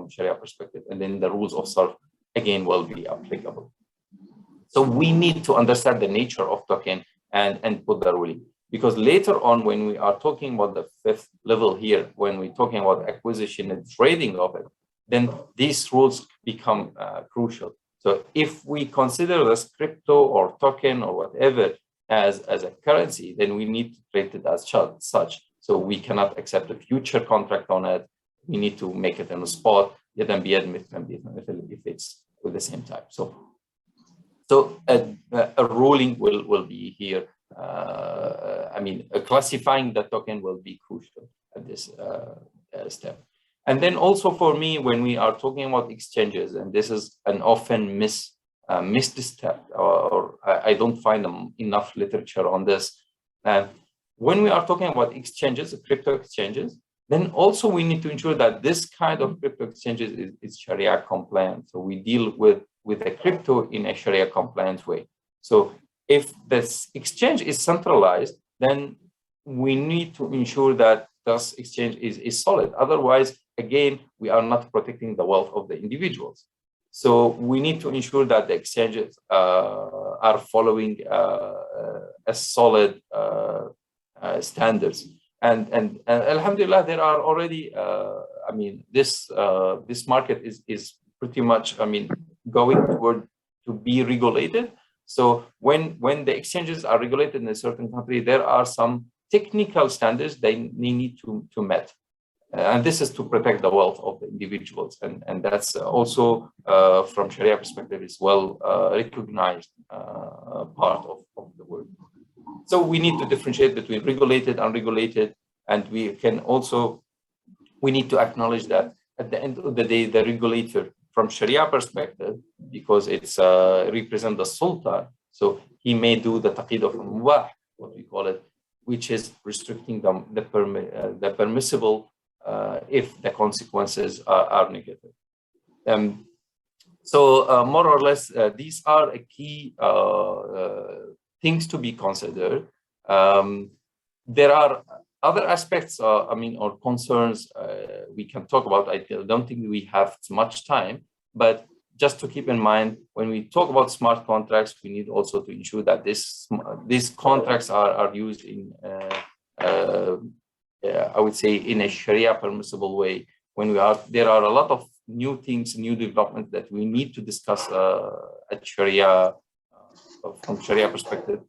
Sharia perspective, and then the rules of SARF again will be applicable. So we need to understand the nature of token and put the ruling, because later on, when we are talking about the fifth level here, when we're talking about acquisition and trading of it, then these rules become crucial. So if we consider this crypto or token or whatever as a currency, then we need to treat it as such. So we cannot accept a future contract on it. We need to make it on the spot, if it's with the same type. So a ruling will be here. Classifying the token will be crucial at this step. And then also for me, when we are talking about exchanges, and this is an often missed step, or I don't find enough literature on this. When we are talking about exchanges, crypto exchanges, then also we need to ensure that this kind of crypto exchanges is Sharia compliant. So we deal with the crypto in a Sharia compliant way. So if this exchange is centralized, then we need to ensure that this exchange is solid. Otherwise, again, we are not protecting the wealth of the individuals. So we need to ensure that the exchanges are following a solid standards. And alhamdulillah, there are already, I mean, this market is pretty much, I mean, going toward to be regulated. So when the exchanges are regulated in a certain country, there are some technical standards they need to meet. And this is to protect the wealth of the individuals. And that's also, from Sharia perspective, is well recognized part of the work. So we need to differentiate between regulated, unregulated, and we need to acknowledge that at the end of the day, the regulator from Sharia perspective, because it's represent the Sultan, so he may do the taqid of mubah, what we call it, which is restricting the permissible if the consequences are negative. So more or less, these are a key things to be considered. There are other aspects, I mean, or concerns we can talk about. I don't think we have much time, but just to keep in mind, when we talk about smart contracts, we need also to ensure that these contracts are used in, I would say, in a Sharia permissible way. There are a lot of new things, new developments that we need to discuss at Sharia, from Sharia perspective.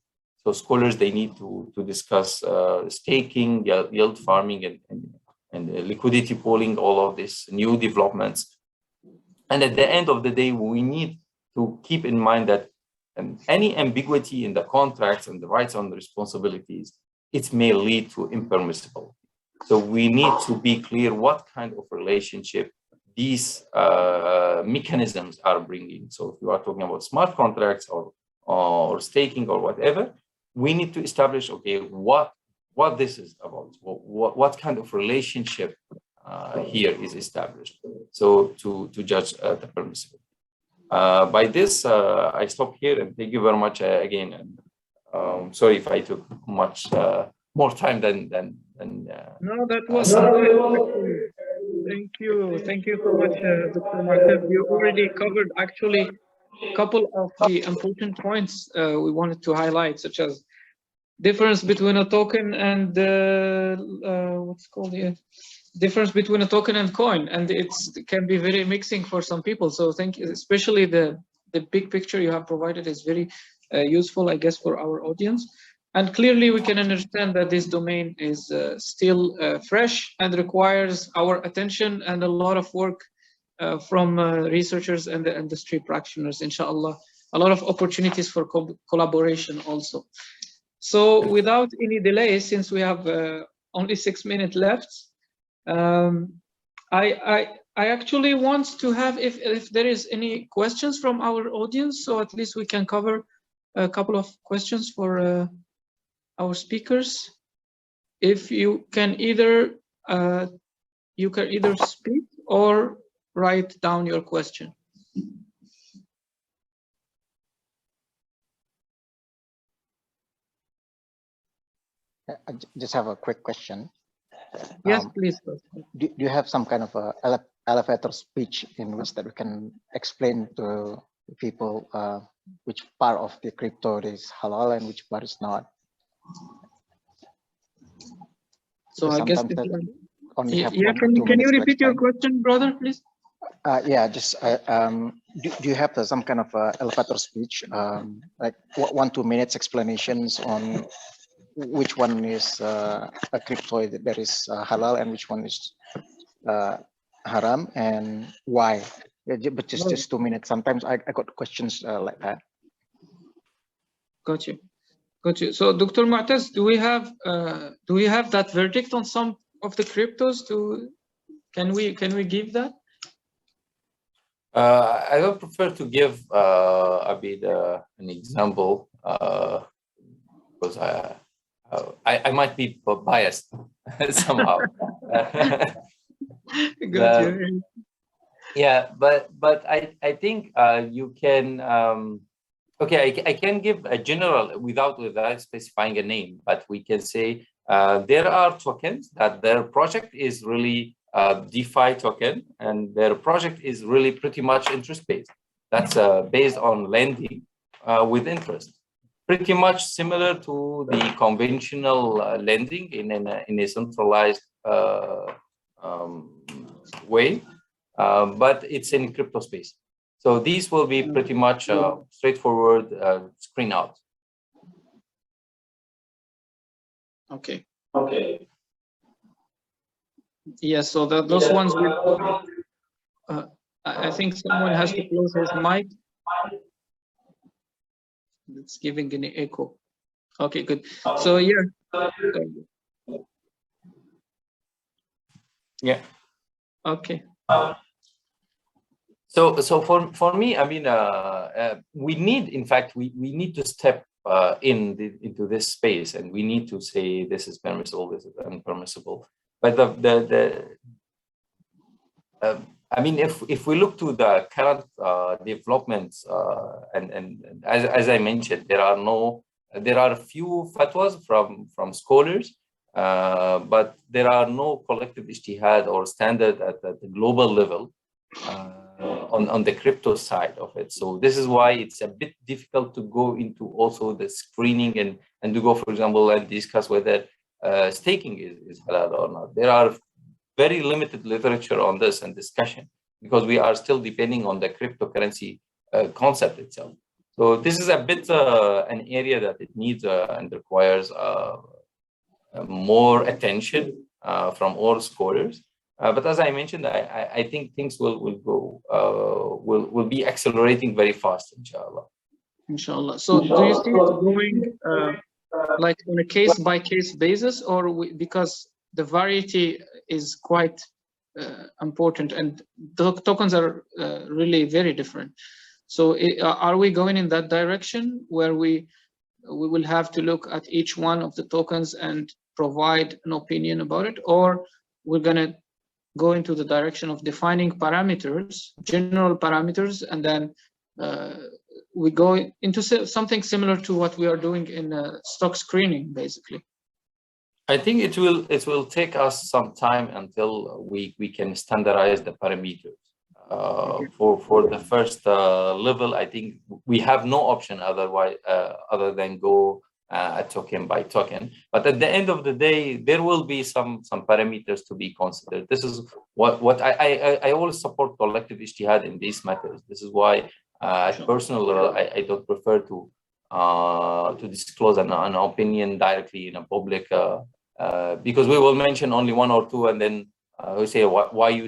So scholars, they need to discuss staking, yield farming, and liquidity pooling, all of these new developments. And at the end of the day, we need to keep in mind that any ambiguity in the contracts and the rights and the responsibilities, it may lead to impermissible. So we need to be clear what kind of relationship these mechanisms are bringing. So if you are talking about smart contracts or staking or whatever, we need to establish, okay, what this is about, what kind of relationship here is established. So to judge the permissible. By this, I stop here, and thank you very much again. And sorry if I took much more time than. No, that was great. Thank you so much, Dr. Martez. You already covered actually a couple of the important points we wanted to highlight, such as difference between a token and what's called here, difference between a token and coin, and it can be very mixing for some people. So thank you, especially the big picture you have provided is very useful, I guess, for our audience. And clearly we can understand that this domain is still fresh and requires our attention and a lot of work from researchers and the industry practitioners, inshallah. A lot of opportunities for collaboration also. So without any delay, since we have only 6 minutes left, I actually want to have, if there is any questions from our audience, so at least we can cover a couple of questions for our speakers. If you can either speak or write down your question. I just have a quick question. Yes, please. Do you have some kind of a elevator speech in which that we can explain to people which part of the crypto is halal and which part is not? So I guess only have can you repeat your question, brother, please? Yeah, just do you have some kind of elevator speech, like 1-2 minutes explanations on which one is a crypto that is halal and which one is haram and why? Yeah, but just 2 minutes. Sometimes I got questions like that. Got you. So, Dr. Mu'taz, do we have that verdict on some of the cryptos? Can we give that? I would prefer to give a bit an example because I might be biased somehow. Good. Yeah, but I think you can okay, I can give a general without specifying a name, but we can say there are tokens that their project is really DeFi token, and their project is really pretty much interest based. That's based on lending with interest, pretty much similar to the conventional lending in a centralized way, but it's in crypto space. So these will be pretty much straightforward screen out. Okay. Yes, so those ones will, I think someone has to close his mic. It's giving an echo. Okay, good. So yeah. Yeah. Okay. So for me, I mean, we need, in fact, we need to step into this space, and we need to say this is permissible, this is unpermissible. But I mean, if we look to the current developments, and as I mentioned, there are a few fatwas from scholars, but there are no collective ijtihad or standard at the global level on the crypto side of it. So this is why it's a bit difficult to go into also the screening and to go, for example, and discuss whether staking is halal or not. There are very limited literature on this and discussion because we are still depending on the cryptocurrency concept itself. So this is a bit an area that it needs and requires more attention from all scholars. But as I mentioned, I think things will be accelerating very fast, inshallah. Inshallah. So do you see it going like on a case-by-case basis, or because the variety is quite important and the tokens are really very different? So are we going in that direction where we will have to look at each one of the tokens and provide an opinion about it, or we're going to go into the direction of defining parameters, general parameters, and then we go into something similar to what we are doing in stock screening, basically? I think it will take us some time until we can standardize the parameters. For the first level, I think we have no option other than go token by token. But at the end of the day, there will be some parameters to be considered. This is what I always support collective ijtihad in these matters. This is why at personal level, I don't prefer to disclose an opinion directly in a public because we will mention only one or two, and then we say why you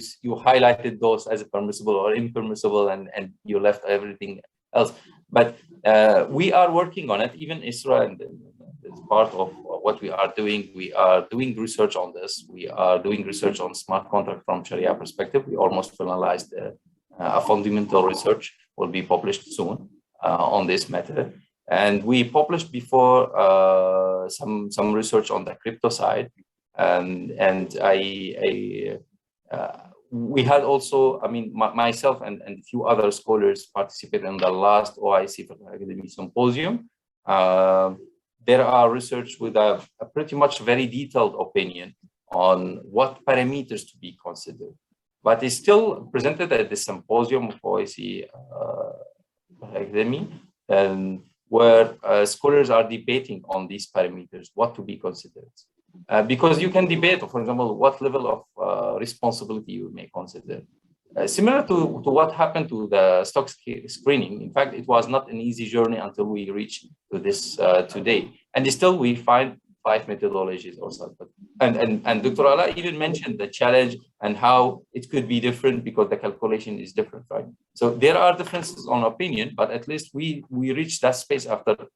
highlighted those as permissible or impermissible, and you left everything else. But we are working on it. Even Isra, and as part of what we are doing, we are doing research on this. We are doing research on smart contract from Sharia perspective. We almost finalized a fundamental research will be published soon on this matter. And we published before some research on the crypto side, and we had also, I mean, myself and a few other scholars participate in the last OIC Academy Symposium. There are research with a pretty much very detailed opinion on what parameters to be considered, but it's still presented at the symposium of OIC Academy, and where scholars are debating on these parameters, what to be considered. Because you can debate, for example, what level of responsibility you may consider. Similar to what happened to the stock screening. In fact, it was not an easy journey until we reached to this today. And still we find 5 methodologies or something. And Dr. Ala even mentioned the challenge and how it could be different because the calculation is different, right? So there are differences on opinion, but at least we reached that space after a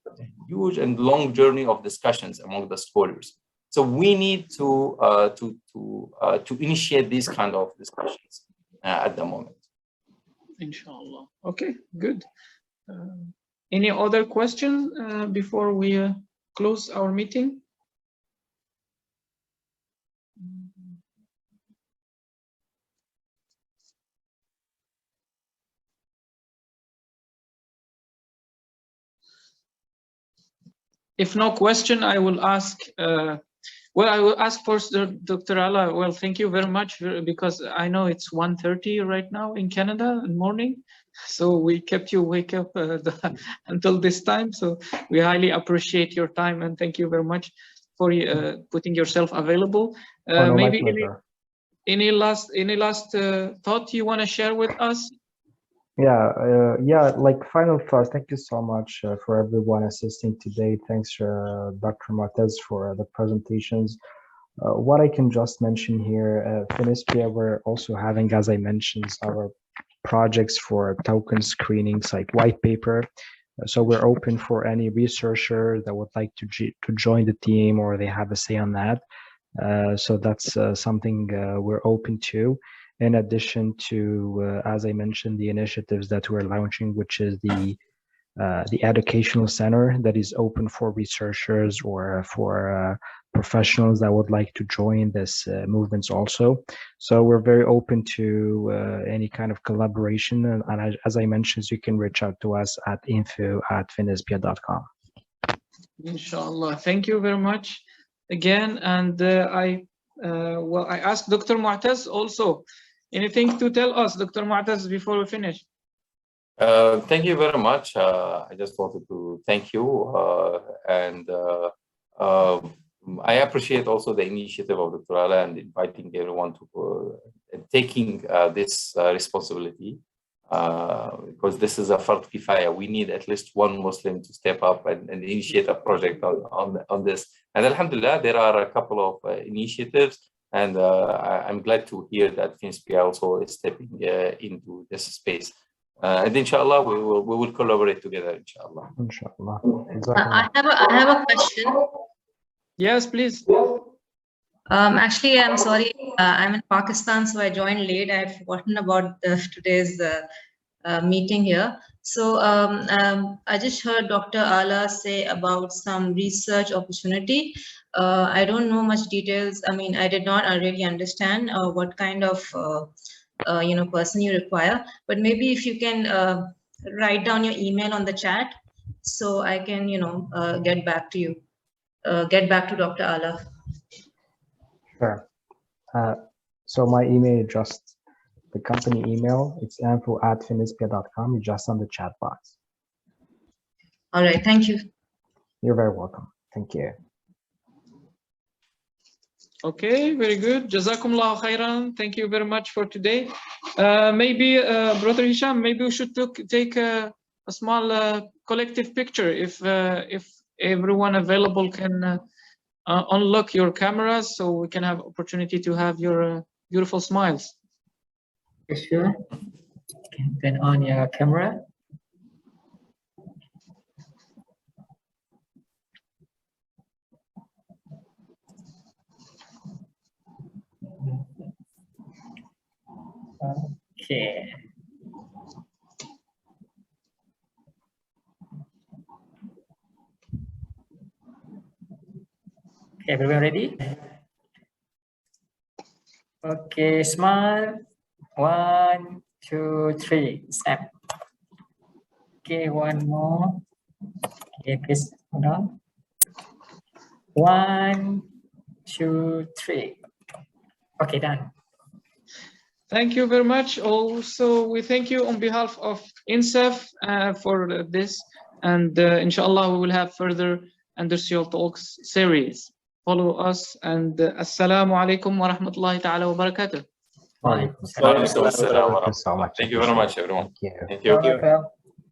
huge and long journey of discussions among the scholars. So we need to initiate these kind of discussions at the moment. Inshallah. Okay, good. Any other questions before we close our meeting? if no question, I will ask. Well, I will ask first Dr. Ala. Well, thank you very much because I know it's 1:30 right now in Canada in the morning. So we kept you wake up until this time. So we highly appreciate your time and thank you very much for putting yourself available. No, maybe my pleasure. any last thought you want to share with us? Yeah, like final thoughts. Thank you so much for everyone assisting today. Thanks, Dr. Martez, for the presentations. What I can just mention here, Finispia, we're also having, as I mentioned, our projects for token screenings like white paper. So we're open for any researcher that would like to join the team or they have a say on that. So that's something we're open to. In addition to, as I mentioned, the initiatives that we're launching, which is the educational center that is open for researchers or for professionals that would like to join this movements also. So we're very open to any kind of collaboration. And as I mentioned, you can reach out to us at info@finispia.com. Inshallah. Thank you very much again. And I asked Dr. Mu'taz also. Anything to tell us, Dr. Mu'taz, before we finish? Thank you very much. I just wanted to thank you and I appreciate also the initiative of Dr. Ala and inviting everyone to taking this responsibility because this is a fard kifaya. We need at least one Muslim to step up and initiate a project on this. And alhamdulillah, there are a couple of initiatives. And I'm glad to hear that Finispia also is stepping into this space. And inshallah, we will collaborate together, inshallah. Inshallah. I have a question. Yes, please. Actually, I'm sorry. I'm in Pakistan, so I joined late. I had forgotten about today's meeting here. So I just heard Dr. Ala say about some research opportunity. I don't know much details. I mean, I did not really understand what kind of person you require. But maybe if you can write down your email on the chat, so I can get back to you, get back to Dr. Ala. Sure. So my email is just the company email. It's info@finispia.com. It's just on the chat box. All right. Thank you. You're very welcome. Thank you. Okay, very good. Jazakumullah khairan. Thank you very much for today. Maybe, Brother Hisham, maybe we should take a small collective picture if everyone available can unlock your cameras so we can have opportunity to have your beautiful smiles. Sure. You can turn on your camera. Okay. Okay, everyone ready? Okay, smile. 1, 2, 3. Snap. Okay, one more. Okay, please hold on. 1, 2, 3. Okay, done. Thank you very much. Also, we thank you on behalf of INSAF for this, and inshallah we will have further industrial talks series. Follow us, and assalamu alaikum wa rahmatullahi ta'ala wa barakatuh. Thank you very much, everyone. Thank you. Thank you.